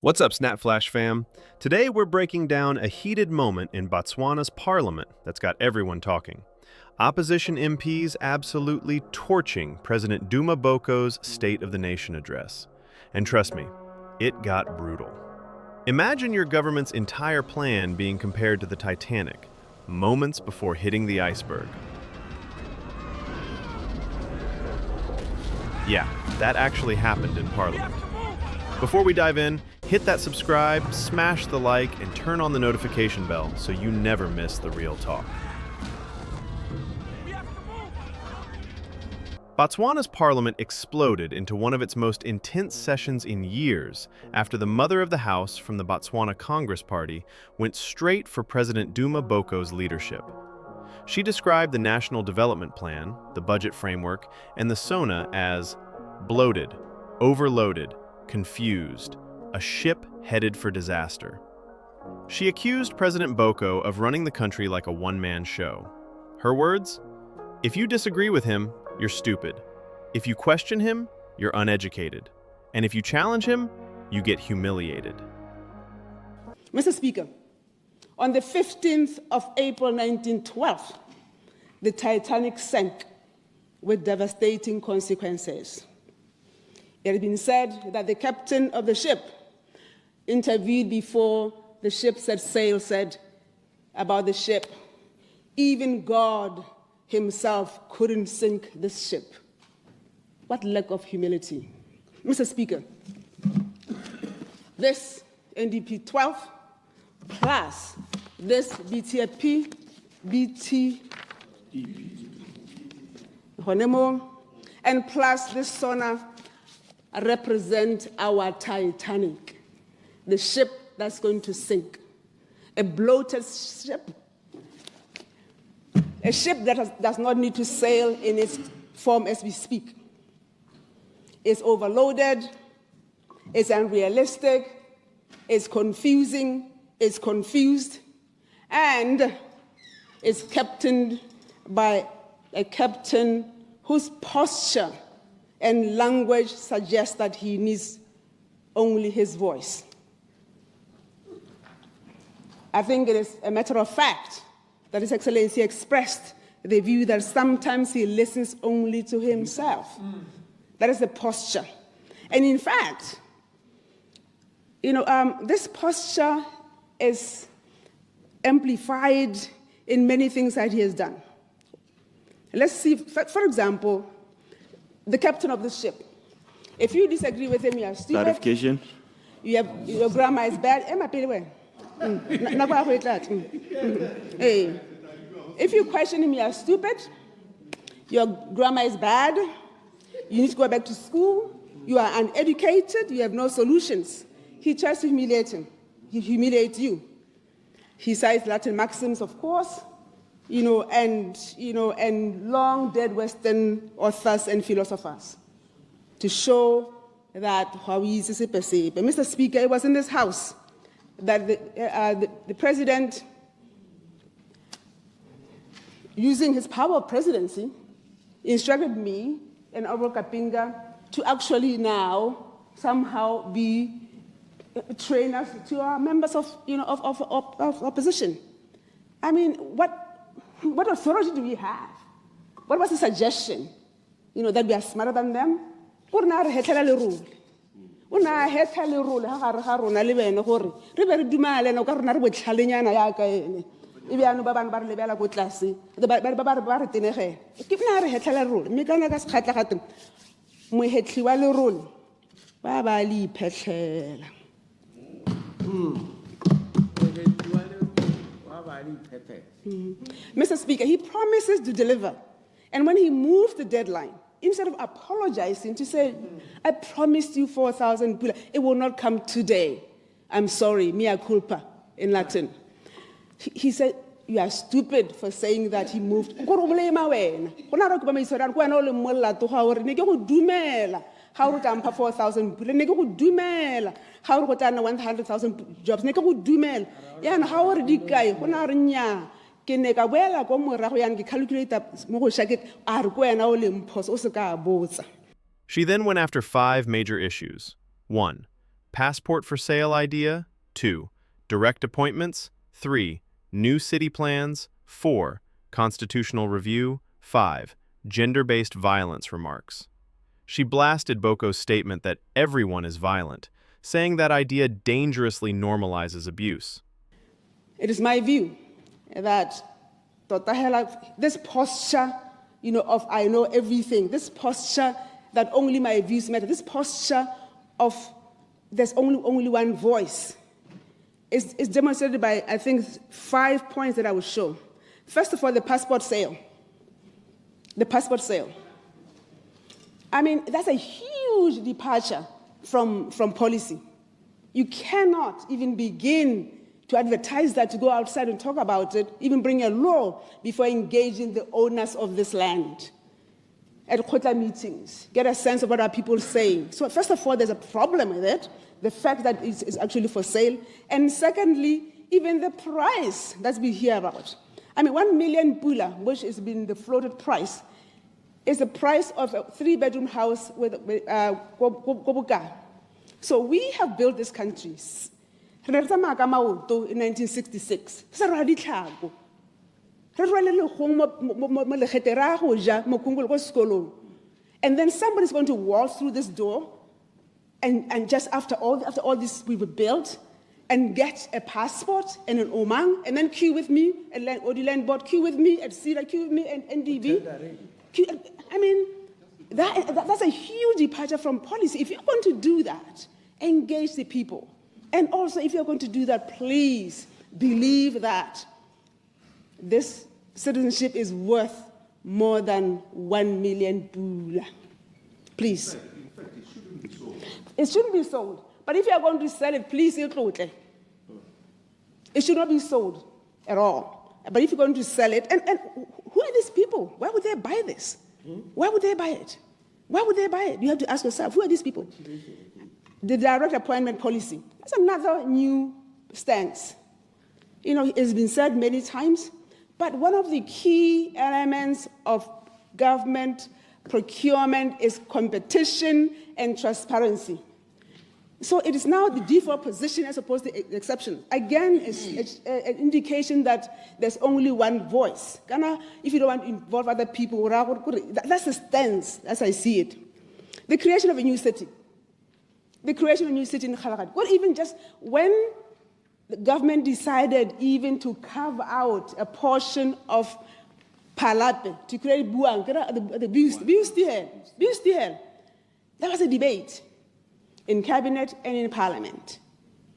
What's up, SnapFlash fam? Today we're breaking down a heated moment in Botswana's parliament that's got everyone talking. Opposition MPs absolutely torching President Duma Boko's State of the Nation address. And trust me, it got brutal. Imagine your government's entire plan being compared to the Titanic, moments before hitting the iceberg. Yeah, that actually happened in Parliament. Before we dive in, hit that subscribe, smash the like, and turn on the notification bell so you never miss the real talk. Botswana's parliament exploded into one of its most intense sessions in years after the mother of the house from the Botswana Congress Party went straight for President Duma Boko's leadership. She described the National Development Plan, the budget framework, and the SONA as bloated, overloaded, confused, a ship headed for disaster. She accused President Boko of running the country like a one-man show. Her words? If you disagree with him, you're stupid. If you question him, you're uneducated. And if you challenge him, you get humiliated. Mr. Speaker, on the 15th of April 1912, the Titanic sank with devastating consequences. It had been said that the captain of the ship interviewed before the ship set sail said about the ship, even God himself couldn't sink this ship. What lack of humility. Mr. Speaker, this NDP 12 plus this BTP, and plus this SONA represent our Titanic, the ship that's going to sink. A bloated ship, a ship that does not need to sail in its form as we speak. It's overloaded, it's unrealistic, it's confusing, it's confused, and it's captained by a captain whose posture and language suggests that he needs only his voice. I think it is a matter of fact that His Excellency expressed the view that sometimes he listens only to himself. That is the posture. And in fact, this posture is amplified in many things that he has done. Let's see, for example, the captain of the ship. If you disagree with him, you are stupid. Clarification. Your grammar is bad. Hey. If you question him, you are stupid. Your grammar is bad. You need to go back to school. You are uneducated. You have no solutions. He tries to humiliate him. He humiliates you. He cites Latin maxims, of course, and long dead Western authors and philosophers to show that how easy is it perceived. But Mr. Speaker, it was in this House that the President, using his power of presidency, instructed me and Honorable Kapinga to actually now somehow be trainers to our members of opposition. I mean, what authority do we have? What was the suggestion? That we are smarter than them? Mr. Speaker, he promises to deliver. And when he moved the deadline, instead of apologizing to say, I promised you 4,000 pula, it will not come today. I'm sorry, mea culpa in Latin. He said, you are stupid for saying that he moved. How would I 4,000 people? How would I 100,000 jobs? Yeah, how would you guy? She then went after 5 major issues. 1. passport for sale idea. 2. Direct appointments. 3. New city plans. 4. Constitutional review. 5. Gender-based violence remarks. She blasted Boko's statement that everyone is violent, saying that idea dangerously normalizes abuse. It is my view that this posture, of I know everything, this posture that only my views matter, this posture of there's only one voice is demonstrated by, I think, 5 points that I will show. First of all, the passport sale. The passport sale. I mean, that's a huge departure from policy. You cannot even begin to advertise that, to go outside and talk about it, even bring a law before engaging the owners of this land at Kotla meetings, get a sense of what are people saying. So first of all, there's a problem with it, the fact that it's actually for sale. And secondly, even the price that we hear about. I mean, 1 million pula, which has been the floated price, is the price of a 3-bedroom house with Kobuka. So we have built this country. In 1966, and then somebody's going to walk through this door, and just after all this we were built, and get a passport and an omang, and then queue with me, and Odiland board queue with me, at CEDA queue with me, and NDB. I mean, that's a huge departure from policy. If you're going to do that, engage the people. And also, if you're going to do that, please believe that this citizenship is worth more than 1 million pula. Please. It shouldn't be sold. But if you're going to sell it, please, it should not be sold at all. But if you're going to sell it, and who are these people? Why would they buy this? Why would they buy it? Why would they buy it? You have to ask yourself, who are these people? The direct appointment policy. That's another new stance. It's been said many times, but one of the key elements of government procurement is competition and transparency. So it is now the default position as opposed to the exception. Again, it's an indication that there's only one voice. If you don't want to involve other people, that's the stance as I see it. The creation of a new city. The creation of a new city in Kgalagadi. Well, even just when the government decided even to carve out a portion of Palape to create Buang, the Biustihel, there was a debate in cabinet and in parliament,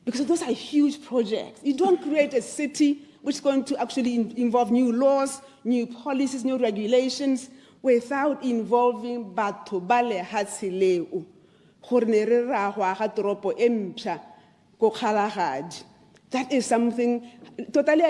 because those are huge projects. You don't create a city which is going to actually involve new laws, new policies, new regulations, without involving batho ba lehatshileo. That is something totally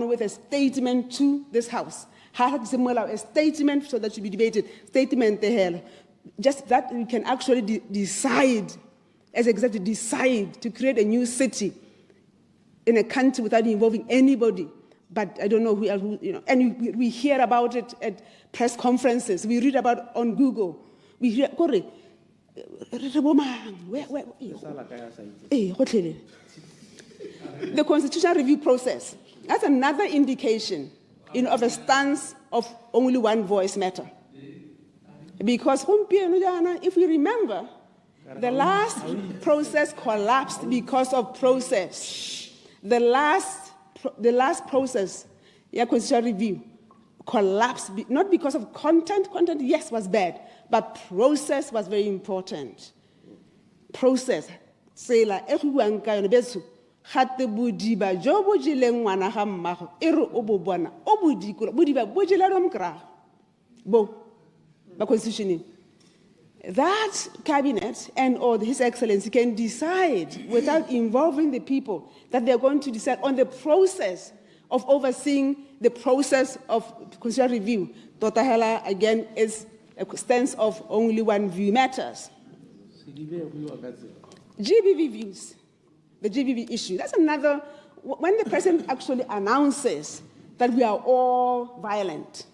with a statement to this house. A statement so that should be debated. Statement there. Just that we can actually decide, as executive, decide to create a new city in a country without involving anybody. But I don't know who else, and we hear about it at press conferences. We read about it on Google. We hear, the constitutional review process. That's another indication, of a stance of only one voice matter. Because if we remember, the last process collapsed because of process. The last process, constitutional review, collapsed, not because of content. Content, yes, was bad, but process was very important. Process. Say la everyone ka yone betso gatte bodiba jo bo jileng ngwana ga mmago e re o bo bona o bodikolo bodiba bo jela ro mkra bo ba constitution. That cabinet and or His Excellency can decide without involving the people that they're going to decide on the process of overseeing the process of constitutional review. Dr. Hela, again, is a stance of only one view matters. GBV views, the GBV issue. That's another, when the president actually announces that we are all violent,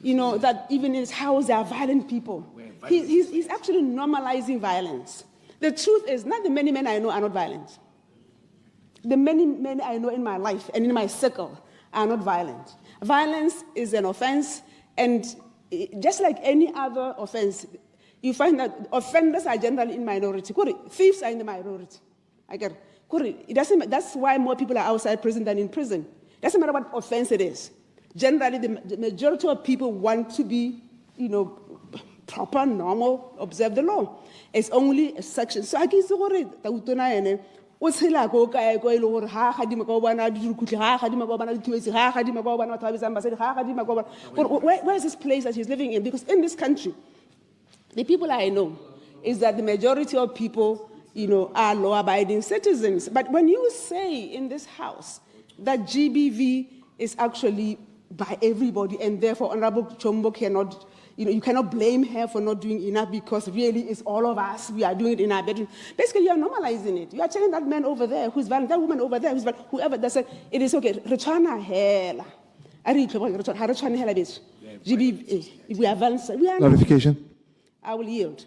that even in his house there are violent people. He's actually normalizing violence. The truth is, not the many men I know are not violent. The many men I know in my life and in my circle are not violent. Violence is an offense, and just like any other offense, you find that offenders are generally in minority. Thieves are in the minority. I get it. It doesn't. That's why more people are outside prison than in prison. It doesn't matter what offense it is. Generally, the majority of people want to be, proper, normal, observe the law. It's only a section. So I guess what's where is this place that he's living in? Because in this country, the people I know is that the majority of people, are law-abiding citizens. But when you say in this house that GBV is actually by everybody, and therefore Honorable Chombo cannot, you cannot blame her for not doing enough because really it's all of us. We are doing it in our bedroom. Basically, you are normalizing it. You are telling that man over there who's violent, that woman over there who's violent, whoever that said it is okay. Return hell. GBV, we are violent. Clarification. I will yield.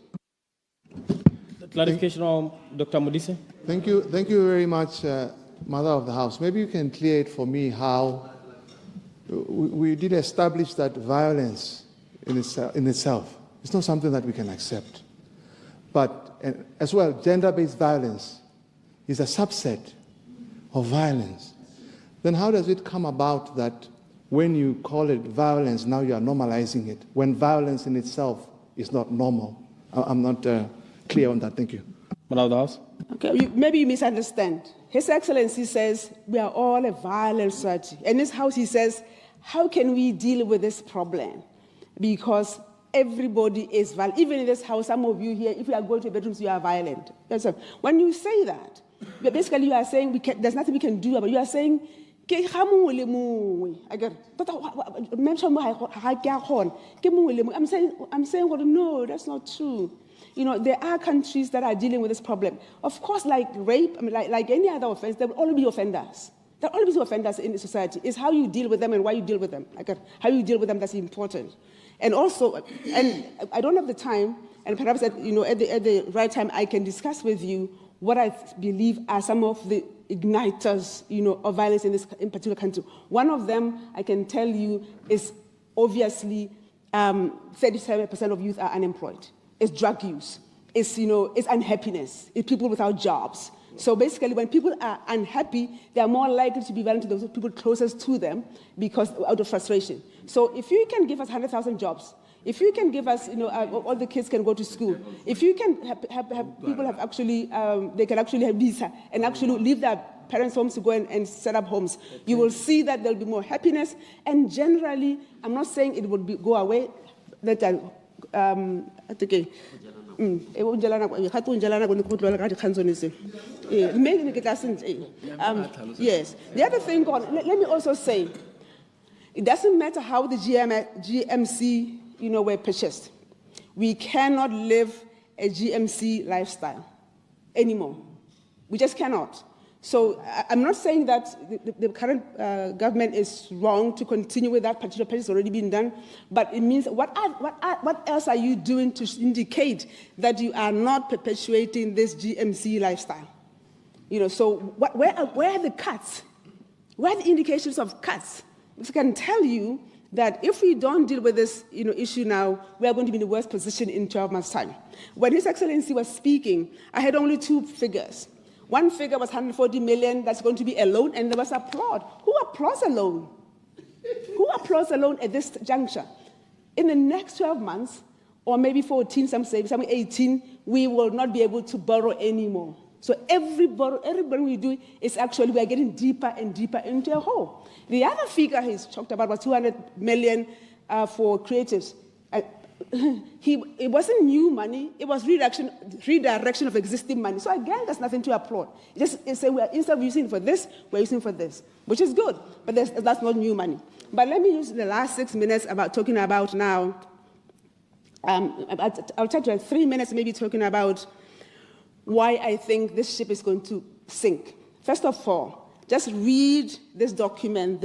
Clarification on Dr. Modise. Thank you very much, Mother of the House. Maybe you can clear it for me how we did establish that violence in itself is not something that we can accept. But as well, gender-based violence is a subset of violence. Then how does it come about that when you call it violence, now you are normalizing it, when violence in itself is not normal? I'm not clear on that. Thank you. Madam of the House. Okay, maybe you misunderstand. His Excellency says we are all a violent society. In this house, he says, how can we deal with this problem? Because everybody is violent. Even in this house, some of you here, if you are going to bedrooms, you are violent. When you say that, basically you are saying there's nothing we can do about it. You are saying, I'm saying, well, no, that's not true. There are countries that are dealing with this problem. Of course, like rape, like any other offense, there will always be offenders. There will always be offenders in the society. It's how you deal with them and why you deal with them. How you deal with them, that's important. And also, and I don't have the time, and perhaps at the right time, I can discuss with you what I believe are some of the igniters, of violence in particular country. One of them, I can tell you, is obviously 37% of youth are unemployed. It's drug use. It's unhappiness. It's people without jobs. So basically, when people are unhappy, they are more likely to be violent to those people closest to them because out of frustration. So if you can give us 100,000 jobs, if you can give us, all the kids can go to school, if you can have people have actually, they can actually have visa and actually leave their parents' homes to go and set up homes, you will see that there will be more happiness. And generally, I'm not saying it would go away. Yes. The other thing, let me also say, it doesn't matter how the GMC, were purchased. We cannot live a GMC lifestyle anymore. We just cannot. So I'm not saying that the current government is wrong to continue with that particular purchase already been done, but it means what else are you doing to indicate that you are not perpetuating this GMC lifestyle? So where are the cuts? Where are the indications of cuts? Which can tell you that if we don't deal with this issue now, we are going to be in the worst position in 12 months' time. When His Excellency was speaking, I had only two figures. One figure was 140 million that's going to be a loan, and there was applaud. Who applauds a loan? Who applauds a loan at this juncture? In the next 12 months, or maybe 14, some say, some 18, we will not be able to borrow anymore. So every borrow we do is actually, we are getting deeper and deeper into a hole. The other figure he's talked about was 200 million for creatives. It wasn't new money, it was redirection of existing money. So again, there's nothing to applaud. Instead of using it for this, we're using it for this, which is good, but that's not new money. But let me use the last 6 minutes talking about now, I'll try to have 3 minutes maybe talking about why I think this ship is going to sink. First of all, just read this document.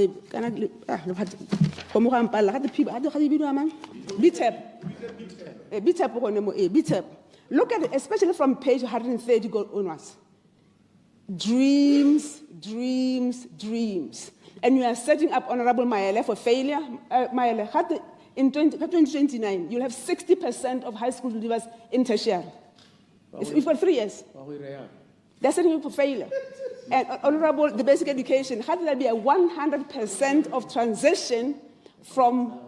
Look at it, especially from page 130 go onwards. Dreams, dreams, dreams. And you are setting up Honorable Mayele for failure. Mayele, in 2029, you'll have 60% of high school leavers in tertiary. We've got 3 years. They're setting you up for failure. And Honorable, the basic education, how did there be a 100% of transition from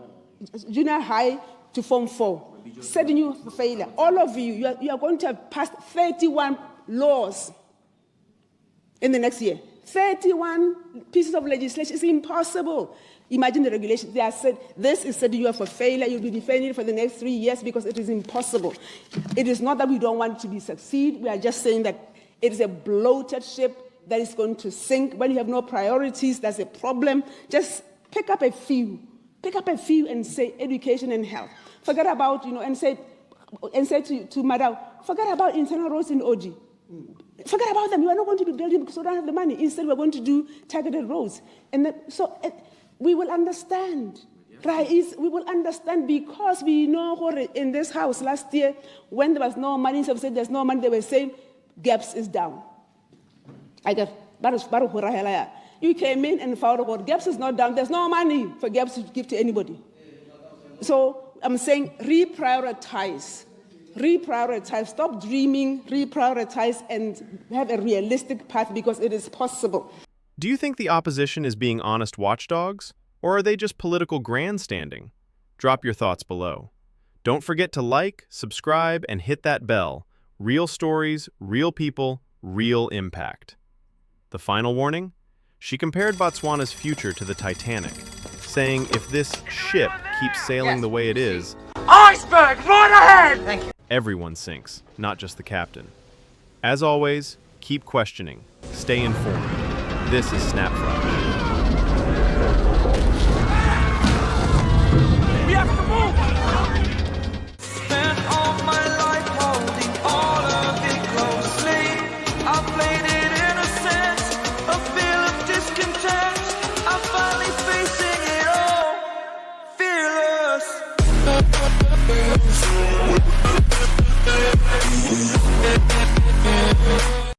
junior high to Form 4? Setting you up for failure. All of you are going to have passed 31 laws in the next year. 31 pieces of legislation. It's impossible. Imagine the regulations. They are said, this is setting you up for failure. You'll be defending it for the next 3 years because it is impossible. It is not that we don't want to be succeed. We are just saying that it is a bloated ship that is going to sink. When you have no priorities, that's a problem. Just pick up a few. Pick up a few and say education and health. Forget about, and say to Madam, forget about internal roads in OG. Forget about them. You are not going to be building because we don't have the money. Instead, we're going to do targeted roads. And we will understand. Right? We will understand because we know what in this house last year, when there was no money, some said there's no money, they were saying GAPS is down. You came in and found out GAPS is not down. There's no money for GAPS to give to anybody. So I'm saying reprioritize. Reprioritize. Stop dreaming, reprioritize, and have a realistic path because it is possible. Do you think the opposition is being honest watchdogs, or are they just political grandstanding? Drop your thoughts below. Don't forget to like, subscribe, and hit that bell. Real stories, real people, real impact. The final warning? She compared Botswana's future to the Titanic, saying if this ship keeps sailing the way it is, iceberg, right ahead! Thank you. Everyone sinks, not just the captain. As always, keep questioning. Stay informed. This is SnapFlash. We have to move! Spent all my life holding all of it closely. I played it innocent, a feel of discontent. I'm finally facing it all, fearless.